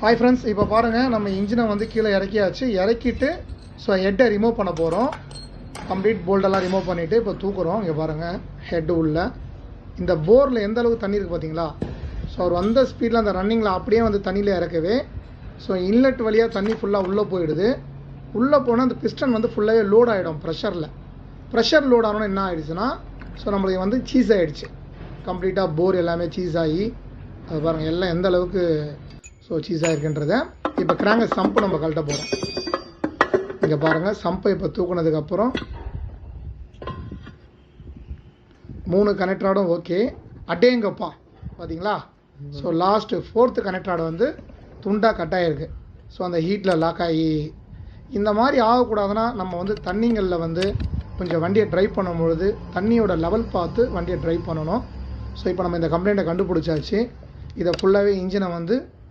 Hi friends, இப்போ பாருங்கள் நம்ம இன்ஜினை வந்து கீழே இறக்கியாச்சு. இறக்கிட்டு ஸோ ஹெட்டை ரிமூவ் பண்ண போகிறோம். கம்ப்ளீட் போல்டெல்லாம் ரிமூவ் பண்ணிவிட்டு இப்போ தூக்குறோம். இங்கே பாருங்கள் ஹெட்டு உள்ள இந்த போரில் எந்த அளவுக்கு தண்ணி இருக்குது பார்த்தீங்களா. ஸோ அவர் வந்த ஸ்பீடில் அந்த ரன்னிங்கில் அப்படியே வந்து தண்ணியில் இறக்கவே ஸோ இன்லெட் வழியாக தண்ணி ஃபுல்லாக உள்ளே போயிடுது. உள்ளே போனால் அந்த பிஸ்டன் வந்து ஃபுல்லாகவே லோட் ஆகிடும். ப்ரெஷர் லோட் ஆனோன்னு என்ன ஆகிடுச்சுன்னா ஸோ நம்மளுக்கு வந்து சீஸ் ஆகிடுச்சு. கம்ப்ளீட்டாக போர் எல்லாமே சீஸ் ஆகி அது பாருங்கள் எல்லாம் எந்த அளவுக்கு ஸோ சீஸ் ஆகிருக்குன்றதை. இப்போ கிராங்க சம்பு நம்ம கழட்ட போகிறோம். இங்கே பாருங்கள் சம்பை இப்போ தூக்குனதுக்கப்புறம் 3 கனெக்டராடும் ஓகே. அடேங்கப்பா பார்த்தீங்களா. ஸோ லாஸ்ட்டு 4th கனெக்டராடு வந்து துண்டாக கட் ஆகிருக்கு. ஸோ அந்த ஹீட்டில் லாக் ஆகி இந்த மாதிரி ஆகக்கூடாதுன்னா நம்ம வந்து தண்ணிங்களில் வந்து கொஞ்சம் வண்டியை ட்ரைவ் பண்ணும்பொழுது தண்ணியோட லெவல் பார்த்து வண்டியை ட்ரைவ் பண்ணணும். ஸோ இப்போ நம்ம இந்த கம்ப்ளைண்ட்டை கண்டுபிடிச்சாச்சு. இதை ஃபுல்லாகவே இன்ஜினை வந்து